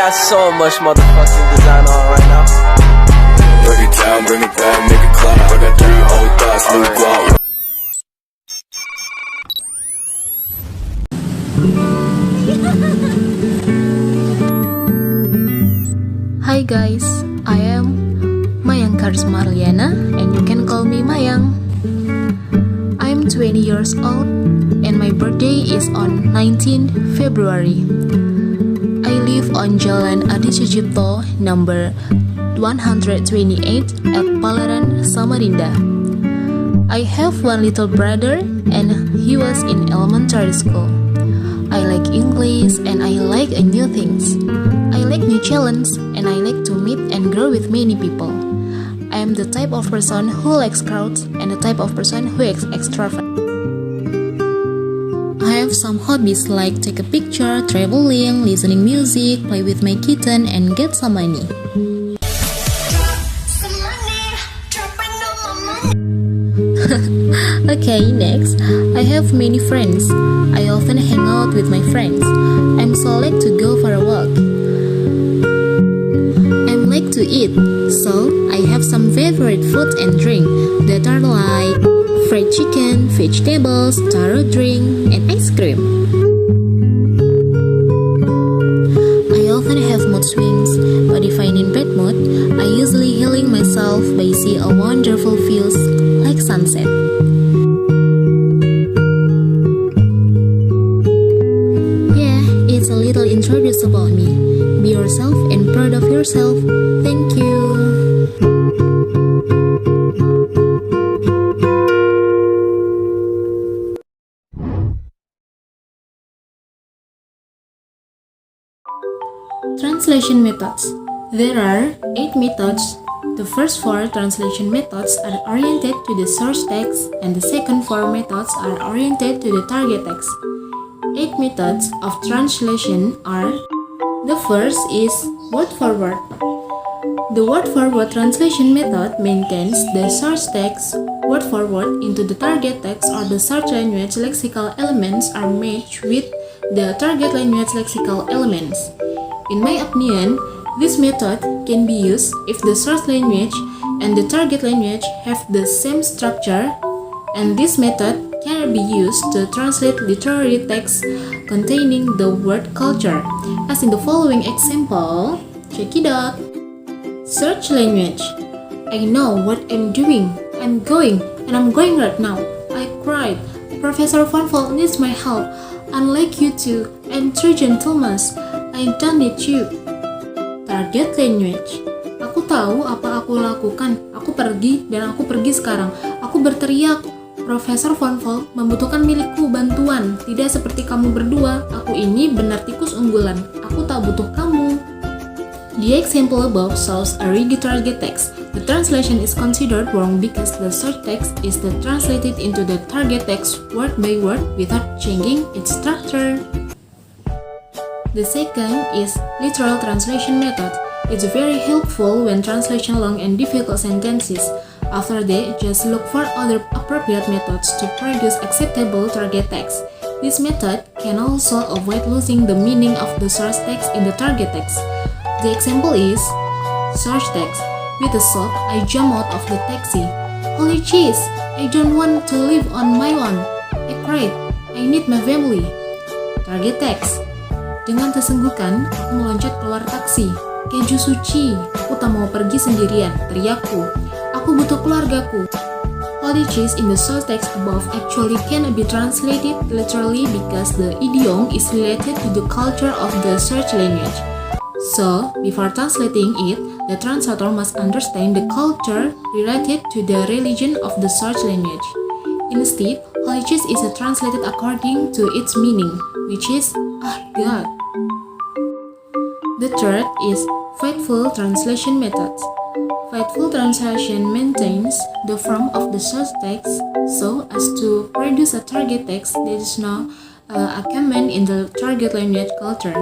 got so much motherfucking design on right now. Break it down, bring it back, make it clap. I got 3 old thoughts, new guap. Hi guys, I am Mayang Kharisma Harliana and you can call me Mayang. I'm 20 years old and my birthday is on 19 February. I live on Jalan Adi Sucipto number 128 at Palaran, Samarinda. I have one little brother and he was in elementary school. I like English and I like new things. I like new challenges and I like to meet and grow with many people. I am the type of person who likes crowds and the type of person who is extrovert. I have some hobbies like take a picture, traveling, listening music, play with my kitten and get some money. Okay, next, I have many friends. I often hang out with my friends. I'm so like to go for a walk. I like to eat, so I have some favorite food and drink that are like fried chicken, vegetables, taro drink, and ice cream. I often have mood swings, but if I'm in bad mood, I usually healing myself by seeing a wonderful views like sunset. Introduce about me. Be yourself and proud of yourself. Thank you. Translation methods. There are 8 methods. The first 4 translation methods are oriented to the source text and the second 4 methods are oriented to the target text. 8 methods of translation are: the first is word for word. The word for word translation method maintains the source text word for word into the target text, or the source language lexical elements are matched with the target language lexical elements. In my opinion, this method can be used if the source language and the target language have the same structure, and this method can be used to translate literary text containing the word culture, as in the following example. Check it out. Search language. I know what I'm doing. I'm going, and I'm going right now. I cried. Professor Van Volt needs my help. Unlike you two, I'm three gentlemen. I done it too. Target language. Aku tahu apa aku lakukan. Aku pergi, dan aku pergi sekarang. Aku berteriak. Profesor Van Volt membutuhkan milikku bantuan. Tidak seperti kamu berdua. Aku ini benar tikus unggulan. Aku tak butuh kamu. The example above shows a rigid target text. The translation is considered wrong because the source text is translated into the target text word by word without changing its structure. The second is literal translation method. It's very helpful when translation long and difficult sentences. After that, just look for other appropriate methods to produce acceptable target text. This method can also avoid losing the meaning of the source text in the target text. The example is source text. With a shock, I jump out of the taxi. Holy cheese! I don't want to live on my own. I cried. I need my family. Target text. Dengan tersenggukan, aku meloncat keluar taksi. Keju suci, aku tak mau pergi sendirian, teriakku. Aku butuh keluargaku. Holy cheese in the source text above actually can be translated literally because the idiom is related to the culture of the search language. So, before translating it, the translator must understand the culture related to the religion of the search language. Instead, holy cheese is translated according to its meaning, which is God. The third is faithful translation method. Faithful translation maintains the form of the source text so as to produce a target text that is not a command in the target language culture.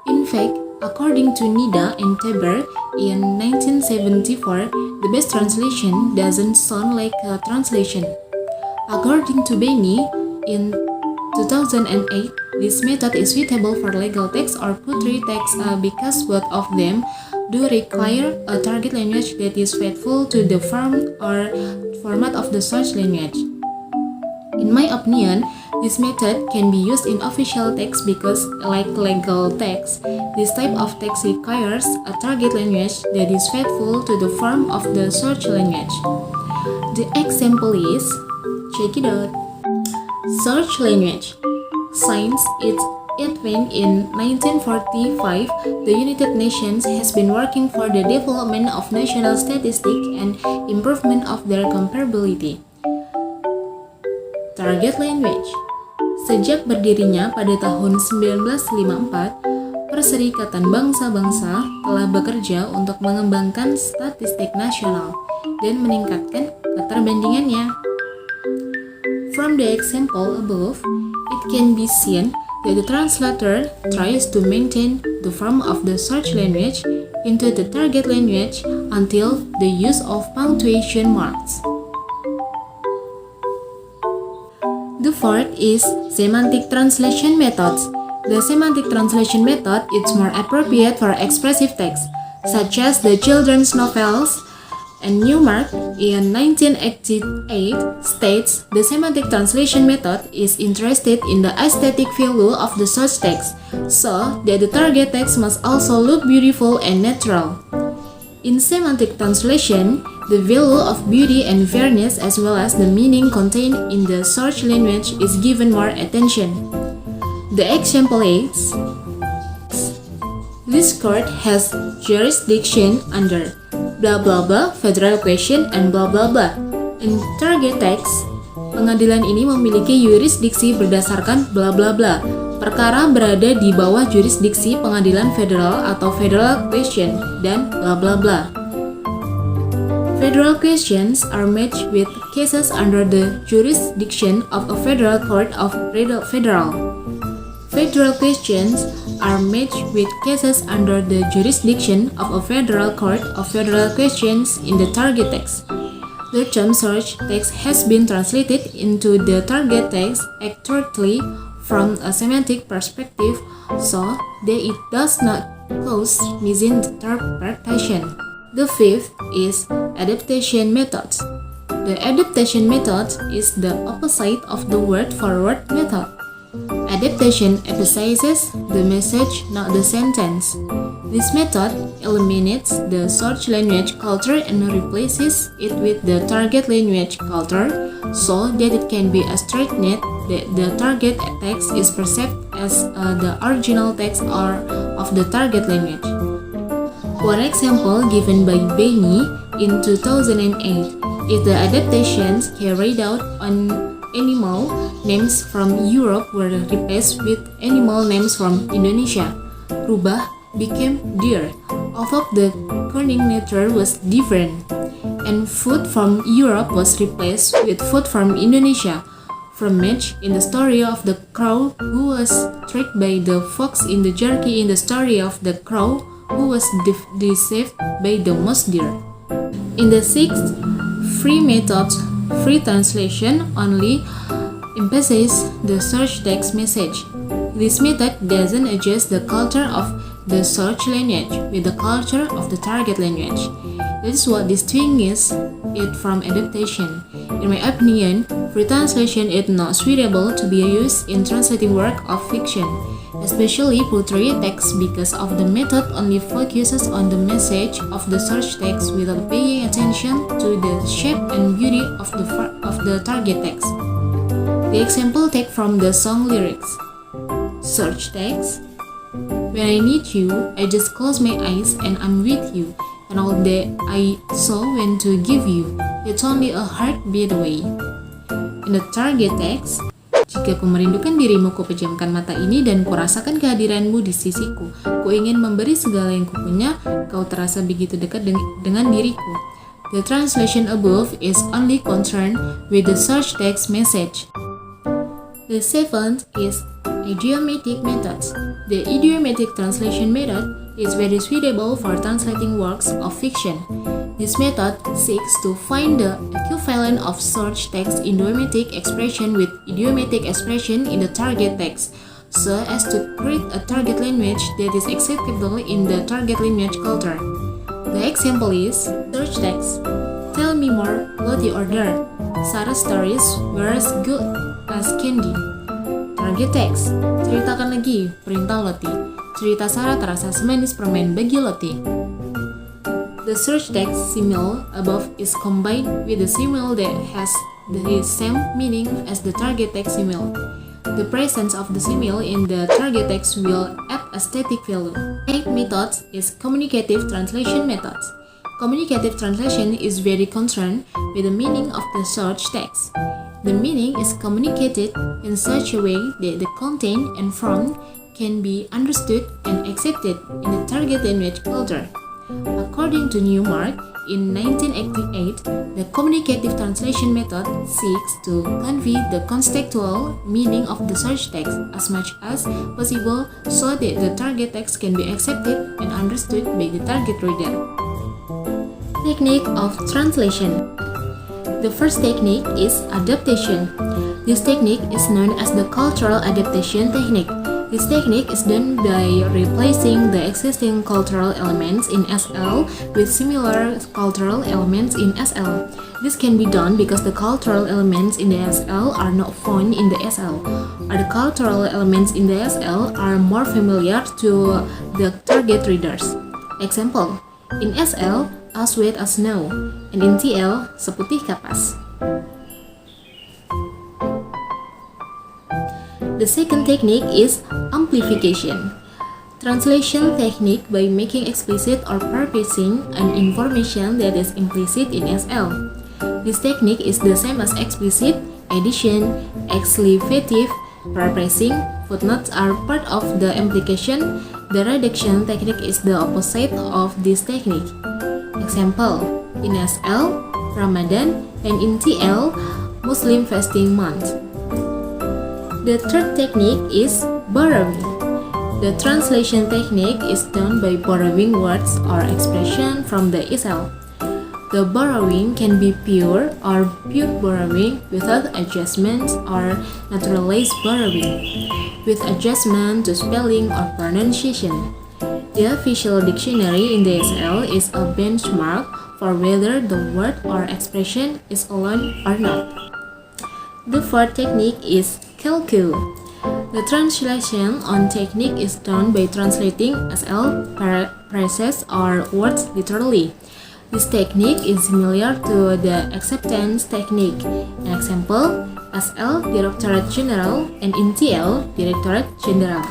In fact, according to Nida and Teber in 1974, the best translation doesn't sound like a translation. According to Benny in 2008, this method is suitable for legal text or poetry text because both of them do require a target language that is faithful to the form or format of the source language. In my opinion, this method can be used in official text because, like legal text, this type of text requires a target language that is faithful to the form of the source language. The example is, check it out. Search language. Since its advent in 1945, the United Nations has been working for the development of national statistics and improvement of their comparability. Target language. Sejak berdirinya pada tahun 1954, Perserikatan Bangsa-Bangsa telah bekerja untuk mengembangkan statistik nasional dan meningkatkan keterbandingannya. From the example above, it can be seen that the translator tries to maintain the form of the search language into the target language until the use of punctuation marks. The fourth is semantic translation methods. The semantic translation method is more appropriate for expressive text, such as the children's novels. And Newmark in 1988 states the semantic translation method is interested in the aesthetic value of the search text, so that the target text must also look beautiful and natural. In semantic translation, the value of beauty and fairness as well as the meaning contained in the search language is given more attention. The example is, this court has jurisdiction under blah blah blah, federal question, and blah blah blah. In target text, pengadilan ini memiliki yurisdiksi berdasarkan blah blah blah. Perkara berada di bawah jurisdiksi pengadilan federal atau federal question dan blah blah blah. Federal questions are matched with cases under the jurisdiction of a federal court of federal. Federal questions are matched with cases under the jurisdiction of a federal court of federal questions in the target text. The term search text has been translated into the target text accurately from a semantic perspective so that it does not cause misinterpretation. The fifth is adaptation methods. The adaptation method is the opposite of the word-for-word method. Adaptation emphasizes the message, not the sentence. This method eliminates the search language culture and replaces it with the target language culture so that it can be ascertained that the target text is perceived as the original text or of the target language. One example given by Benny in 2008 is the adaptations carried out on animal names from Europe were replaced with animal names from Indonesia. Rubah became deer, although the coordinator was different, and food from Europe was replaced with food from Indonesia. From match in the story of the crow who was tricked by the fox in the jerky in the story of the crow who was deceived by the mouse deer. In the sixth, free method, free translation only emphasizes the search text message. This method doesn't adjust the culture of the search language with the culture of the target language. This is what distinguishes it from adaptation. In my opinion, free translation is not suitable to be used in translating work of fiction, especially poetry text, because of the method only focuses on the message of the search text without paying attention to the shape and beauty of the target text. The example take from the song lyrics. Search text. When I need you, I just close my eyes and I'm with you, and all that I saw when to give you, it's only a heartbeat away. In the target text, jika ku merindukan dirimu, ku pejamkan mata ini dan ku rasakan kehadiranmu di sisiku. Ku ingin memberi segala yang ku punya, kau terasa begitu dekat dengan diriku. The translation above is only concerned with the search text message. The seventh is idiomatic methods. The idiomatic translation method is very suitable for translating works of fiction. This method seeks to find the equivalent of search text idiomatic expression with idiomatic expression in the target text, so as to create a target language that is acceptable in the target language culture. The example is search text. Tell me more, Lottie ordered. Sarah's stories were as good as candy. Target text. Ceritakan lagi, perintah Lottie. Cerita Sarah terasa semanis permen bagi Lottie. The search text simile above is combined with the simile that has the same meaning as the target text simile. The presence of the simile in the target text will add a static value. Eighth method is communicative translation methods. Communicative translation is very concerned with the meaning of the search text. The meaning is communicated in such a way that the content and form can be understood and accepted in the target language culture. According to Newmark, in 1988, the communicative translation method seeks to convey the contextual meaning of the search text as much as possible so that the target text can be accepted and understood by the target reader. Technique of translation. The first technique is adaptation. This technique is known as the cultural adaptation technique. This technique is done by replacing the existing cultural elements in SL with similar cultural elements in SL. This can be done because the cultural elements in the SL are not found in the SL, or the cultural elements in the SL are more familiar to the target readers. Example, in SL, as wet as snow, and in TL, seputih kapas. The second technique is amplification. Translation technique by making explicit or paraphrasing an information that is implicit in SL. This technique is the same as explicit, addition, explicative, paraphrasing. Footnotes are part of the implication. The reduction technique is the opposite of this technique. Example, in SL, Ramadan, and in TL, Muslim fasting month. The third technique is borrowing. The translation technique is done by borrowing words or expression from the SL. The borrowing can be pure or pure borrowing without adjustments or naturalized borrowing, with adjustment to spelling or pronunciation. The official dictionary in the SL is a benchmark for whether the word or expression is alone or not. The fourth technique is calcul. The translation on technique is done by translating SL phrases or words literally. This technique is similar to the acceptance technique. An example, SL Directorate General and in TL Directorate General.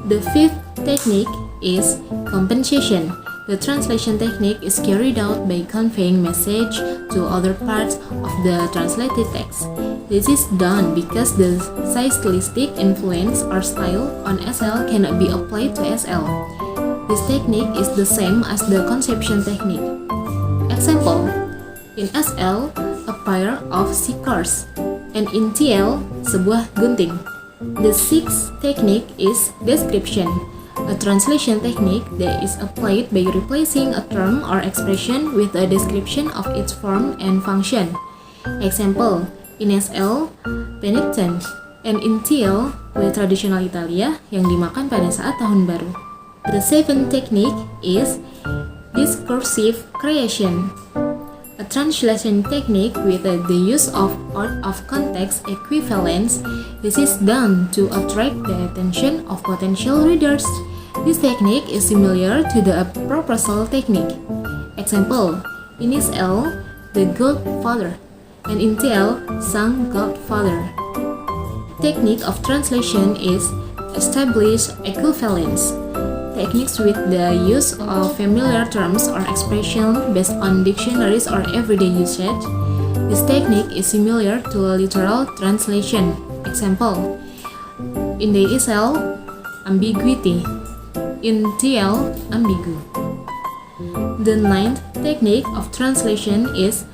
The fifth technique is compensation. The translation technique is carried out by conveying message to other parts of the translated text. This is done because the stylistic influence or style on SL cannot be applied to SL. This technique is the same as the conception technique. Example, in SL, a pair of scissors, and in TL, sebuah gunting. The sixth technique is description. A translation technique that is applied by replacing a term or expression with a description of its form and function. Example, in SL, penitent, and in TL, kue tradisional Italia yang dimakan pada saat tahun baru. The seventh technique is discursive creation. A translation technique with the use of out-of-context equivalence. This is done to attract the attention of potential readers. This technique is similar to the proposal technique. Example, in SL, the Godfather, and in TL, Sang Godfather. Technique of translation is establish equivalence. Techniques with the use of familiar terms or expressions based on dictionaries or everyday usage. This technique is similar to a literal translation. Example, in the SL, ambiguity. In TL, ambigu. The ninth technique of translation is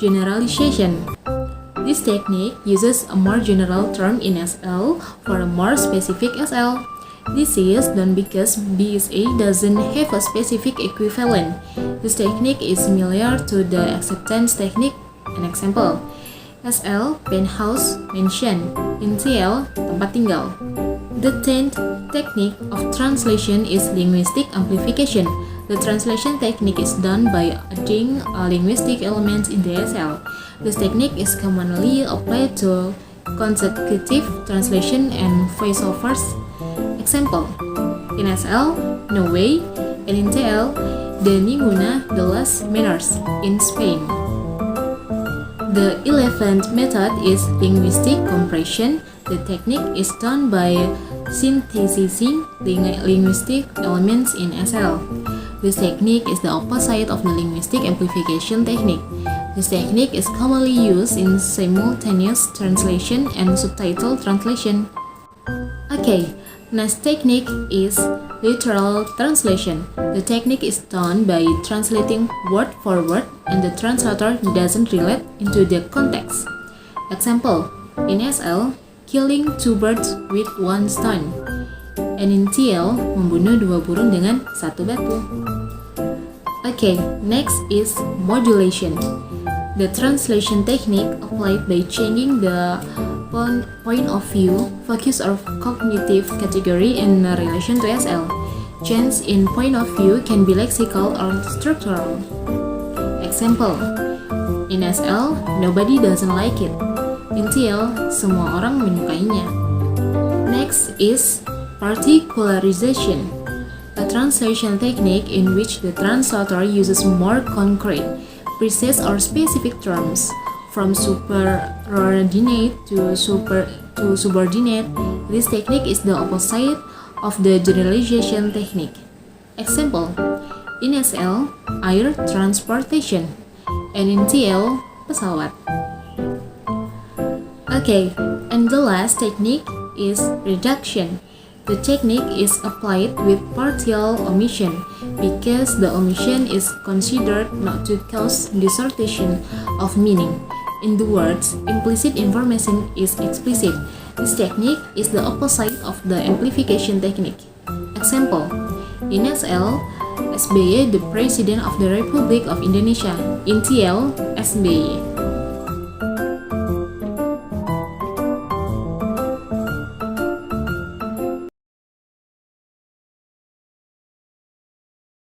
generalization. This technique uses a more general term in SL for a more specific SL. This is done because BSA doesn't have a specific equivalent. This technique is similar to the acceptance technique. An example, SL, penthouse, mansion, NTL, tempat tinggal. The 10th technique of translation is linguistic amplification. The translation technique is done by adding linguistic elements in the SL. This technique is commonly applied to consecutive translation and voiceovers. Example, in SL, no way, and in TL, de ninguna de las maneras in Spain. The 11th method is linguistic compression. The technique is done by synthesizing linguistic elements in SL. This technique is the opposite of the linguistic amplification technique. This technique is commonly used in simultaneous translation and subtitle translation. Okay, next technique is literal translation. The technique is done by translating word for word and the translator doesn't relate into the context. Example, in SL, killing two birds with one stone. And in TL, membunuh dua burung dengan satu batu. Okay, next is modulation. The translation technique applied by changing the point of view, focus or cognitive category in relation to SL. Change in point of view can be lexical or structural. Example, in SL, nobody doesn't like it. In TL, semua orang menyukainya. Next is particularization, a translation technique in which the translator uses more concrete, precise or specific terms. From superordinate to subordinate, this technique is the opposite of the generalization technique. Example, in SL, air transportation, and in TL, pesawat. Okay, and the last technique is reduction. The technique is applied with partial omission because the omission is considered not to cause distortion of meaning. In the words, implicit information is explicit. This technique is the opposite of the amplification technique. Example, in SL, SBY the President of the Republic of Indonesia. In TL, SBY.